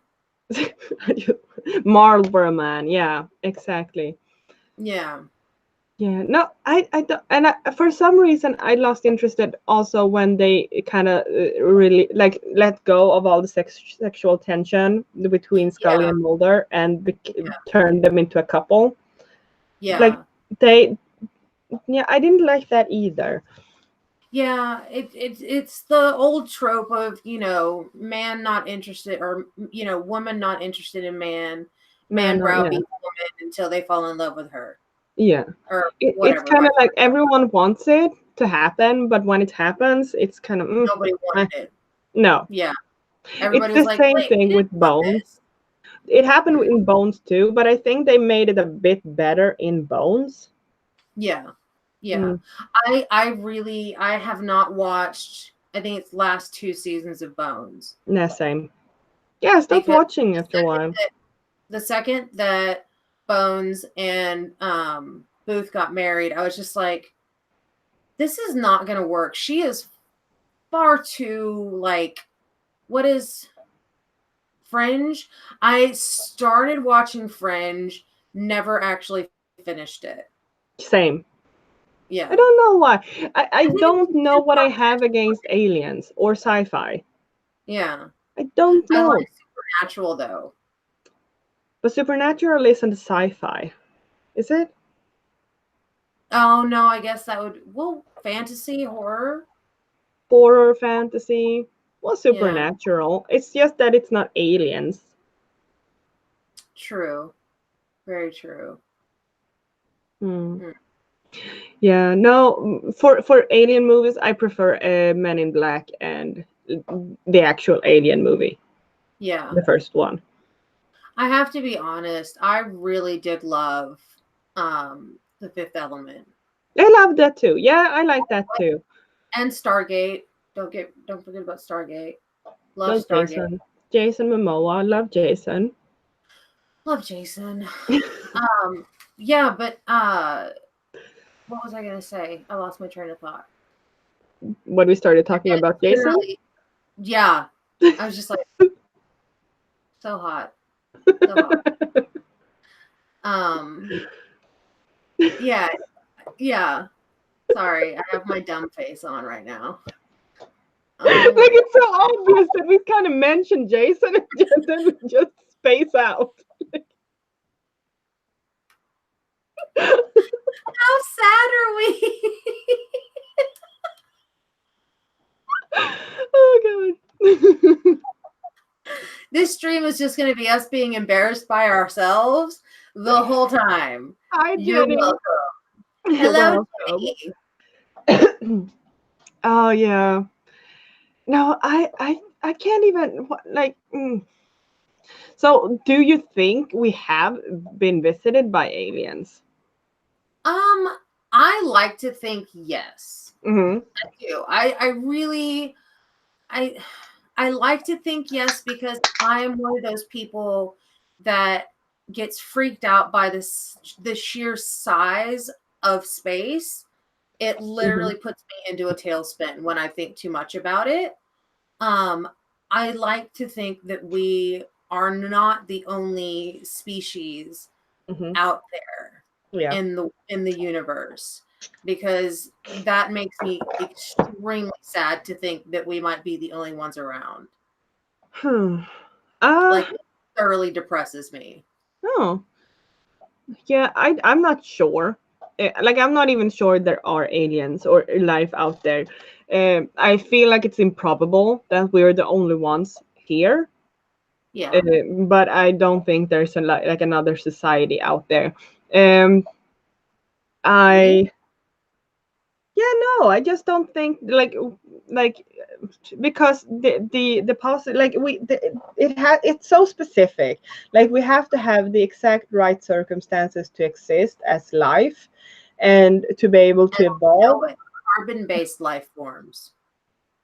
Marlboro Man, yeah, exactly. Yeah, Yeah, no, I don't, and for some reason I lost interest also when they kind of really like let go of all the sexual tension between Scully yeah, and Mulder and turned them into a couple. Like yeah. they, yeah, I didn't like that either. Yeah, it's the old trope of, man not interested, or woman not interested in man, Man, man yeah, browbeats woman until they fall in love with her, yeah. or It's whatever, kind vice of like versa. everyone wants it to happen, but when it happens, it's kind of Nobody eh, wanted it. no. Yeah, It's everybody was the like, same wait, we thing didn't with want Bones. this. It happened in Bones too, but I think they made it a bit better in Bones. Yeah, yeah. Mm, I have not watched. I think it's last two seasons of Bones, yeah, same. Yeah, I stopped because watching the after a second while. that the second that Bones and Booth got married, I was just like, this is not going to work. She is far too, like, what is Fringe? I started watching Fringe, never actually finished it. Same. I Yeah. don't know why. I I think it's don't know too what I have complicated. against aliens or sci-fi. Yeah. I don't I know. like Supernatural though. But Supernatural isn't sci-fi, is it? Oh no, I guess that would, well, fantasy, horror. Horror, fantasy, well, Yeah, supernatural. It's just that it's not aliens. true. Very true. Hmm. Hmm. Yeah, no, for alien movies, I prefer Men in Black and the actual Alien movie, Yeah. the first one. I have to be honest, I really did love The Fifth Element. I love that too. Yeah, I like that too. And Stargate. Don't forget about Stargate. Love Love Stargate. Jason Momoa. I love Jason. Love Jason. Yeah, but what was I gonna say? I lost my train of thought. When we started talking about Jason. Literally, yeah. I was just like, so hot. So hot. Um, yeah, yeah. Sorry, I have my dumb face on right now. Oh Like my it's so obvious that we kind of mentioned Jason and then we just space out. how sad are we? Oh god. This stream is just going to be us being embarrassed by ourselves the whole time. Hi You're Jenny. welcome. You're Hello, welcome. Jenny. Oh yeah. No, I can't even like. So, do you think we have been visited by aliens? I like to think yes. Hmm. I do. I really I I like to think yes, because I am one of those people that gets freaked out by the sheer size of space. It Hmm. literally puts me into a tailspin when I think too much about it. Um, I like to think that we are not the only species Hmm. out there Yeah. in the universe, because that makes me extremely sad to think that we might be the only ones around. Hmm. Uh, Like, it thoroughly depresses me. oh, yeah, I'm not sure. Like, I'm not even sure there are aliens or life out there. I feel like it's improbable that we're the only ones here. Yeah. But I don't think there's like another society out there. Um, Really? I Yeah, no, I just don't think like because the positive like it's so specific. Like we have to have the exact right circumstances to exist as life and to be able to And evolve. no carbon-based life forms.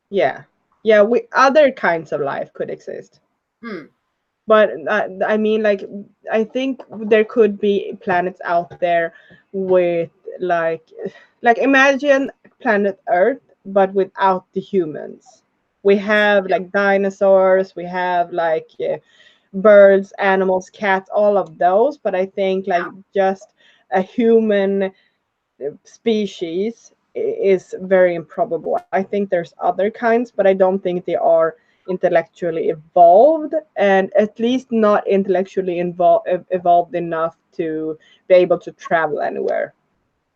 Yeah. Yeah, we other kinds of life could exist. Hmm. But I mean, like, I think there could be planets out there with like imagine planet Earth, but without the humans. We have like dinosaurs, we have like birds, animals, cats, all of those. But I think like just a human species is very improbable. I think there's other kinds, but I don't think they are intellectually evolved, and at least not intellectually evolved enough to be able to travel anywhere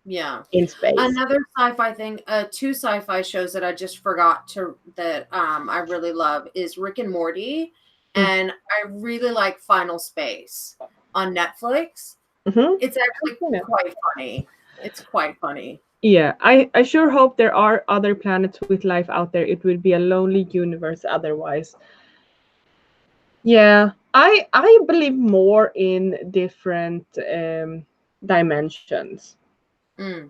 Yeah. in space. Another sci-fi thing, two sci-fi shows that I just forgot to that I really love is Rick and Morty, and I really like Final Space on Netflix. Mm-hmm. It's actually quite funny. It's quite funny. Yeah, I sure hope there are other planets with life out there. It would be a lonely universe otherwise. Yeah, I believe more in different dimensions. Mm,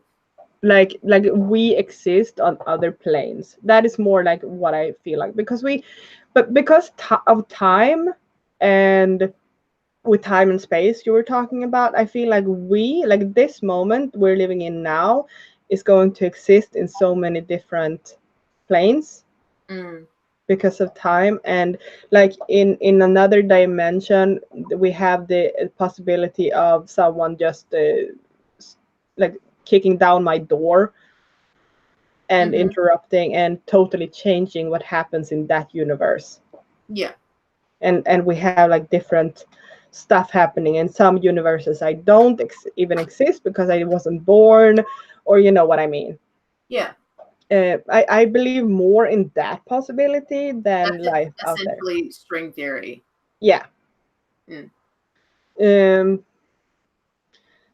Like we exist on other planes. That is more like what I feel like, because because of time, and with time and space you were talking about, I feel like we, like this moment we're living in now, is going to exist in so many different planes mm, because of time. And like in another dimension we have the possibility of someone just like kicking down my door and mm-hmm. interrupting and totally changing what happens in that universe. Yeah. And we have like different stuff happening in some universes. I don't even exist because I wasn't born, or you know what I mean. Yeah. I believe more in that possibility than That's life out there. essentially string theory. Yeah. Mm. um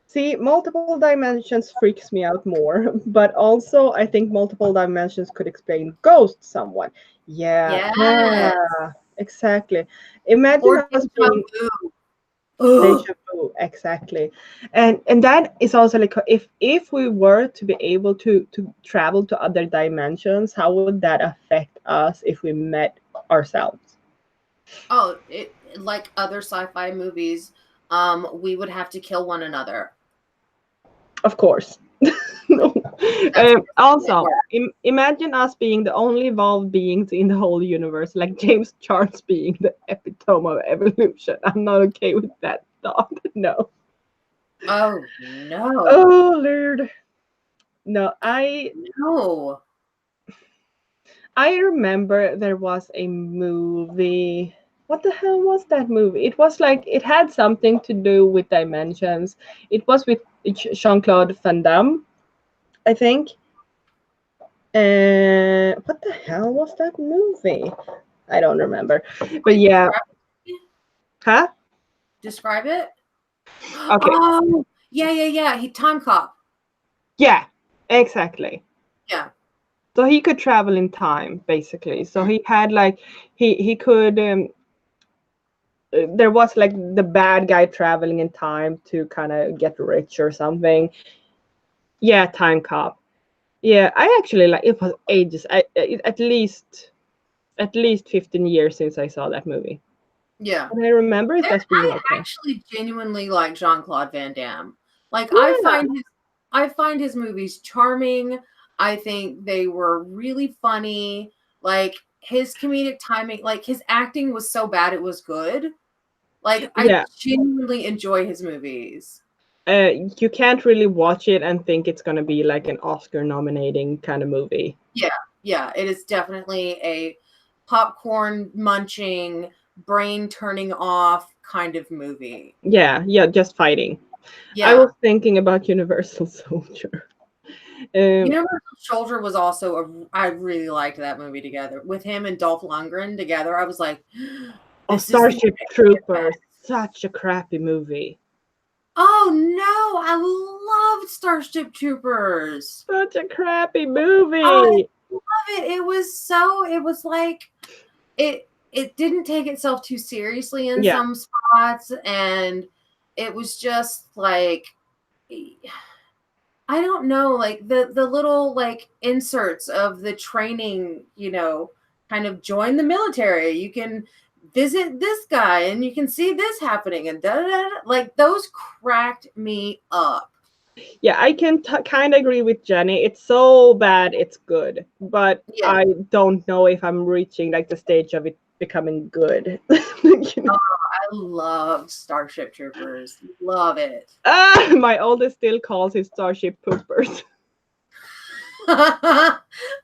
See, multiple dimensions freaks me out more, but also I think multiple dimensions could explain ghosts somewhat. Yeah, Yes. yeah, exactly. Imagine Or us deja being vu. Ugh. deja vu, exactly. And that is also like, if we were to be able to travel to other dimensions, how would that affect us if we met ourselves? Oh, it like other sci-fi movies, we would have to kill one another. Of course. No. That's how it Also, works. imagine us being the only evolved beings in the whole universe, like James Charles being the epitome of evolution. I'm not okay with that thought. No. Oh no. Oh Lord. No, No. I remember there was a movie. What the hell was that movie? It was like it had something to do with dimensions. It was with Jean-Claude Van Damme, I think. What the hell was that movie? I don't remember. But Wait, yeah, it. huh? Describe it. Okay. Oh, yeah, yeah, yeah. He time cop. Yeah, exactly. Yeah. So he could travel in time, basically. So Mm. he had like he could there was like the bad guy traveling in time to kind of get rich or something. Yeah, Time Cop. Yeah, I actually like it was ages. At least 15 years since I saw that movie. Yeah. And I remember it There, as being I okay. actually genuinely like Jean-Claude Van Damme. Like Yeah. I find his movies charming. I think they were really funny. Like his comedic timing, like his acting was so bad it was good. Like I Yeah. genuinely enjoy his movies. You can't really watch it and think it's gonna be like an Oscar nominating kind of movie. Yeah, yeah, it is definitely a popcorn munching, brain turning off kind of movie. Yeah, yeah, just fighting. I was Yeah. thinking about Universal Soldier. Um, Universal Soldier was also I really liked that movie together with him and Dolph Lundgren together. I was like, oh, this is the Starship way to get back. Troopers, such a crappy movie. Oh no, I loved Starship Troopers. Such a crappy I movie. love it. It was like it didn't take itself too seriously in Yeah, some spots, and it was just like I don't know, like the little like inserts of the training, kind of join the military. You can visit this guy and you can see this happening and da da da. Like those cracked me up. Yeah, I can kind of agree with Jenny. It's so bad, it's good, but Yeah. I don't know if I'm reaching like the stage of it becoming good. You know? I love Starship Troopers. Love it. My oldest still calls his Starship Poopers. I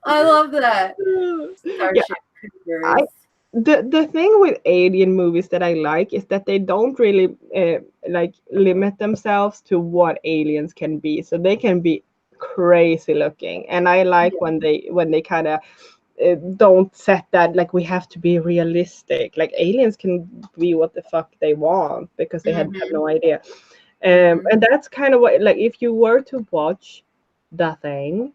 love that. Yeah, Starship Troopers. the thing with alien movies that I like is that they don't really like limit themselves to what aliens can be. So they can be crazy looking, and I like when they kind of don't set that like we have to be realistic. Like aliens can be what the fuck they want because they have Mhm. no idea. Mhm. And that's kind of what, like, if you were to watch The Thing,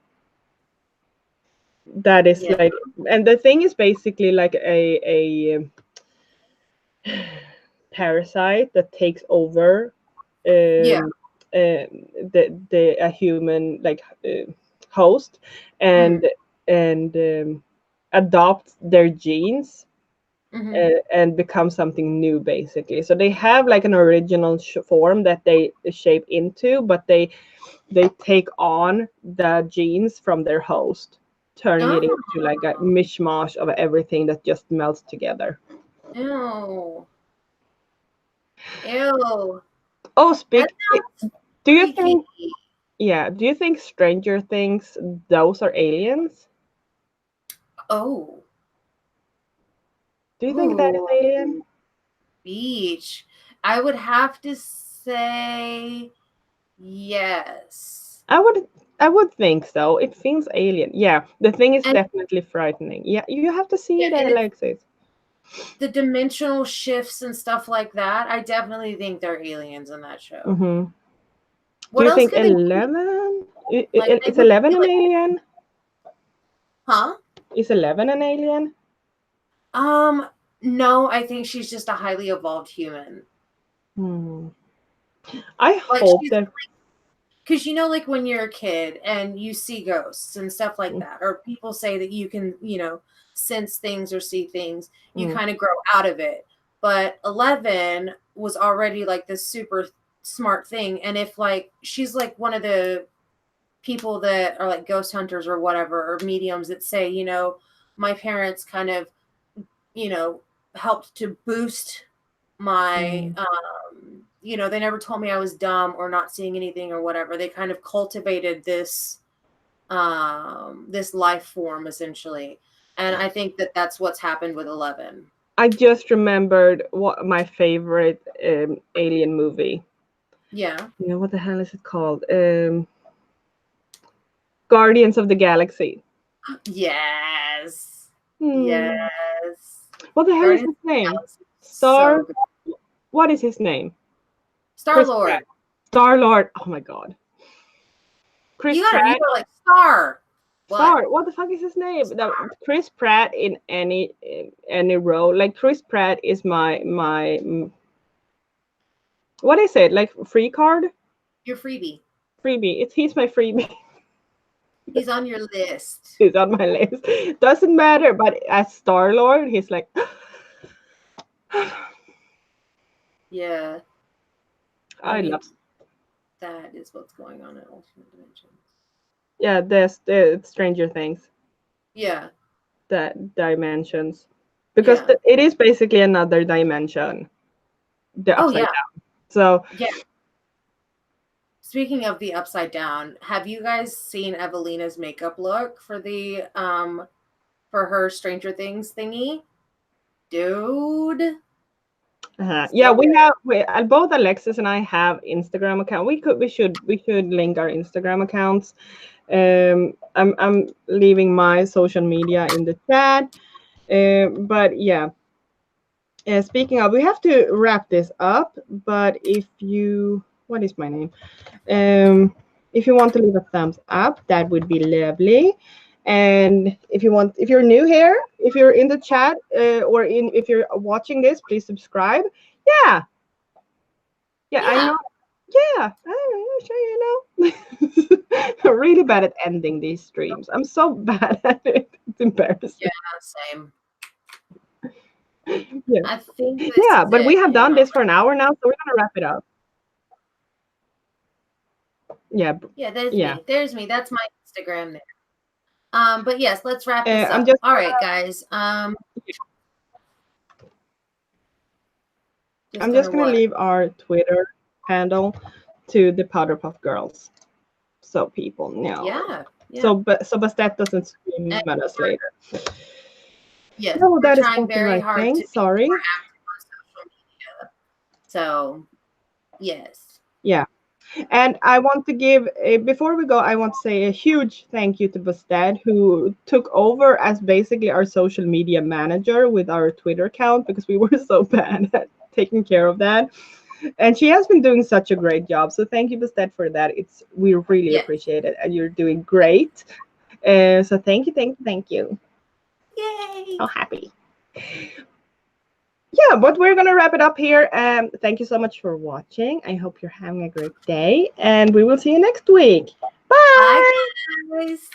that is Yeah. like, and The Thing is basically like a parasite that takes over Yeah. the a human like host, Mhm. and adopts their genes Mhm. and become something new basically. So they have like an original form that they shape into, but they take on the genes from their host, turning it Oh. into like a mishmash of everything that just melts together. Ew. Ew. Oh, That speak. sounds Do you freaky. think? Yeah. Do you think Stranger Things those are aliens? Oh. Do you think that is Ooh. alien? Beach. I would have to say yes. I would think so. It feels alien. Yeah. The thing is And definitely frightening. Yeah. You have to see yeah, it, and it's Alexis. the dimensional shifts and stuff like that. I definitely think they're aliens in that show. Hmm. Do What you else think could they be? 11? Like they Is would 11 be an like, alien? huh? Is 11 an alien? Um, no, I think she's just a highly evolved human. Hmm. I Like hope she's that. because like when you're a kid and you see ghosts and stuff like that, or people say that you can, sense things or see things, you Mm, kind of grow out of it. But 11 was already like this super smart thing. And if like she's like one of the people that are like ghost hunters or whatever, or mediums that say, my parents kind of, you know, helped to boost my mm. they never told me I was dumb or not seeing anything or whatever. They kind of cultivated this life form essentially, and I think that that's what's happened with 11. I just remembered what my favorite alien movie. Yeah. You know what the hell is it called? Guardians of the Galaxy. Yes. Hmm. Yes. What the hell is Guardians his of the name? Galaxy is Star. so good. What is his name? Star Chris Pratt. Lord. Star Lord. Oh my God. Chris You Pratt. were like Star. What? Star. What the fuck is his name? Chris Pratt in any role. Like Chris Pratt is my. What is it? Like free card? Your freebie. Freebie. He's my freebie. He's on your list. He's on my list. Doesn't matter, but as Star Lord, he's like. Yeah. I I mean, love. that is what's going on in alternate dimensions. Yeah, there's the Stranger Things, Yeah. that dimensions, because Yeah. it is basically another dimension, the Oh upside yeah. down. So Yeah. Speaking of the upside down, have you guys seen Evelina's makeup look for her Stranger Things thingy? Dude. yeah, So good. both Alexis and I have Instagram account. We should link our Instagram accounts. I'm leaving my social media in the chat. But yeah, speaking of, we have to wrap this up. But what is my name? Um, if you want to leave a thumbs up, that would be lovely. And if you're new here, if you're in the chat, if you're watching this, please subscribe. Yeah, yeah, I'm Yeah. not. Yeah, I'm sure you know. I'm really bad at ending these streams. I'm so bad at it. It's embarrassing. Yeah, same. Yeah. I think this Yeah, is but we it. have Hang done on. this for an hour now, so we're gonna wrap it up. Yeah. Yeah, there's Yeah. me. There's me. That's my Instagram there. But yes, let's wrap this I'm up. just All right, guys. I'm just gonna What? leave our Twitter handle to the Powderpuff Girls, so people know. Yeah. So Bastet doesn't scream And at us later. yes, No, we're that is trying not the very right hard thing. to be Sorry. more active on social media. So yes. Yeah. And I want to give, before we go, I want to say a huge thank you to Bastet, who took over as basically our social media manager with our Twitter account, because we were so bad at taking care of that. And she has been doing such a great job. So thank you, Bastet, for that. We really appreciate it. And you're doing great. So thank you, thank you, thank you. Yay. So happy. Yeah, but we're gonna wrap it up here. Thank you so much for watching. I hope you're having a great day, and we will see you next week. Bye. Bye, guys.